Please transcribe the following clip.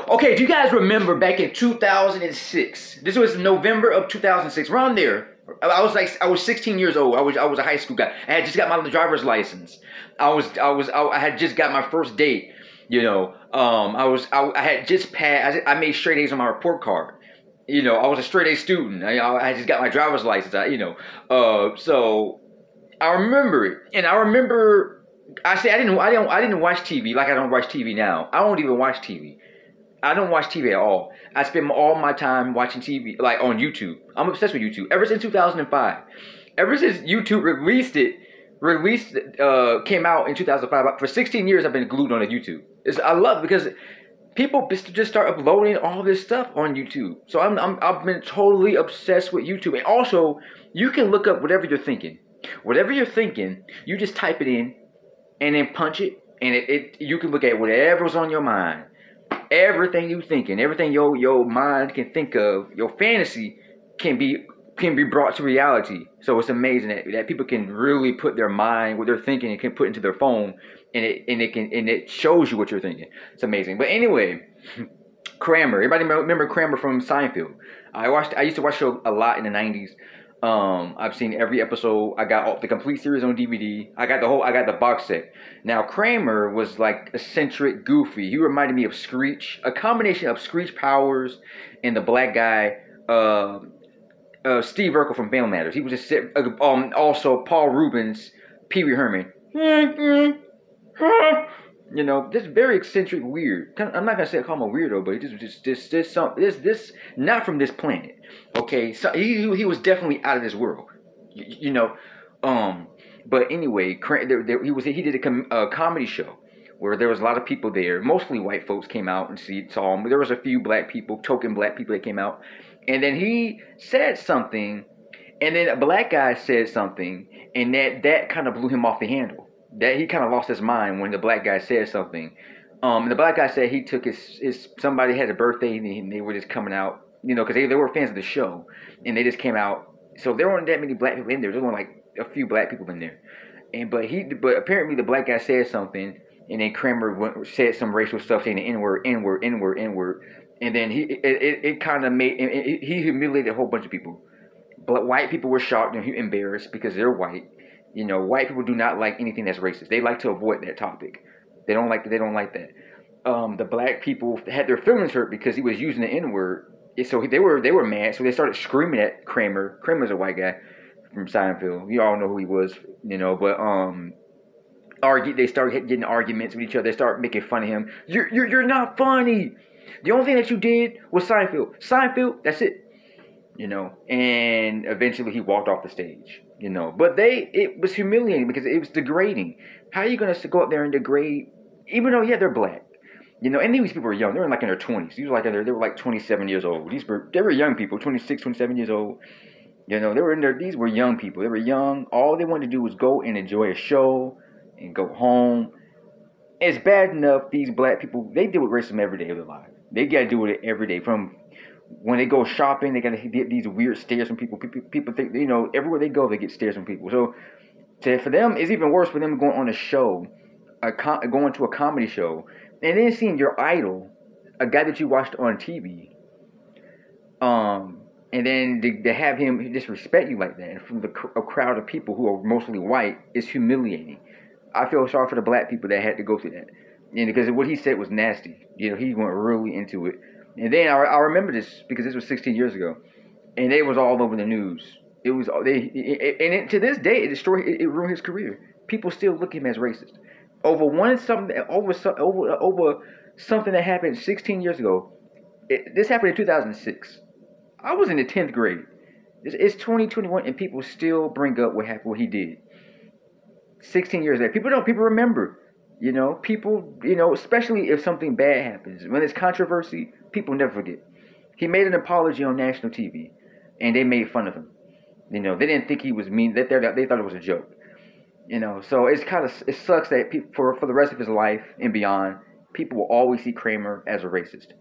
okay, do you guys remember back in 2006? This was November of 2006, around there. I was 16 years old. I was a high school guy. I had just got my driver's license. I had just got my first date. You know, I had just passed. I made straight A's on my report card. You know, I was a straight A student. I just got my driver's license. So I remember it, and I remember. I didn't watch TV like I don't watch TV now. I don't even watch TV. I don't watch TV at all. I spend all my time watching TV, like on YouTube. I'm obsessed with YouTube ever since 2005. Ever since YouTube came out in 2005. For 16 years, I've been glued on to YouTube. I love it because people just start uploading all this stuff on YouTube. So I've been totally obsessed with YouTube. And also, you can look up whatever you're thinking. Whatever you're thinking, you just type it in and then punch it, and you can look at whatever's on your mind. Everything you thinking, everything your mind can think of, your fantasy can be brought to reality. So it's amazing that people can really put their mind, what they're thinking, and can put into their phone, and it shows you what you're thinking. It's amazing. But anyway, Kramer. Everybody remember Kramer from Seinfeld? I used to watch the show a lot in the 90s. I've seen every episode. I got the complete series on DVD. I got the box set. Now Kramer was like eccentric, goofy. He reminded me of Screech, a combination of Screech Powers and the black guy, Steve Urkel from Family Matters. He was just also Paul Rubens, Pee Wee Herman. You know, just very eccentric, weird. I'm not gonna call him a weirdo, but this not from this planet. Okay, so he was definitely out of this world. You know, but anyway, he did a comedy show where there was a lot of people there. Mostly white folks came out and saw him. There was a few black people, token black people that came out, and then he said something, and then a black guy said something, and that kind of blew him off the handle. That he kind of lost his mind when the black guy said something. The black guy said he took his somebody had a birthday and they were just coming out, you know, because they were fans of the show, and they just came out. So there weren't that many black people in there. There were only like a few black people in there, but apparently the black guy said something, and then Kramer said some racial stuff, saying the N-word, and then it kind of made he humiliated a whole bunch of people. But white people were shocked and embarrassed because they're white. You know, white people do not like anything that's racist. They like to avoid that topic. They don't like that. The black people had their feelings hurt because he was using the N-word. So they were mad. So they started screaming at Kramer. Kramer's a white guy from Seinfeld. You all know who he was, you know. But they started getting arguments with each other. They started making fun of him. You're not funny. The only thing that you did was Seinfeld. Seinfeld. That's it. You know, and eventually he walked off the stage, you know. But it was humiliating because it was degrading. How are you going to go up there and degrade, even though, yeah, they're black, you know, and these people were young. They were like in their 20s. They were like 27 years old. They were young people, 26, 27 years old. You know, these were young people. They were young. All they wanted to do was go and enjoy a show and go home. It's bad enough these black people, they deal with racism every day of their life. They got to deal with it every day. From when they go shopping, they got to get these weird stares from people. People think, you know, everywhere they go, they get stares from people. So for them, it's even worse for them going on a show, going to a comedy show, and then seeing your idol, a guy that you watched on TV, and then to have him disrespect you like that, and from a crowd of people who are mostly white, is humiliating. I feel sorry for the black people that had to go through that, and because what he said was nasty. You know, he went really into it. And then I remember this because this was 16 years ago, and it was all over the news. It was to this day it ruined his career. People still look at him as racist over something that happened 16 years ago. This happened in 2006. I was in the 10th grade. It's 2021, and people still bring up what he did 16 years later. People remember. You know, people, you know, especially if something bad happens. When it's controversy, people never forget. He made an apology on national TV, and they made fun of him. You know, they didn't think he was mean. They thought it was a joke. You know, so it sucks that for the rest of his life and beyond, people will always see Kramer as a racist.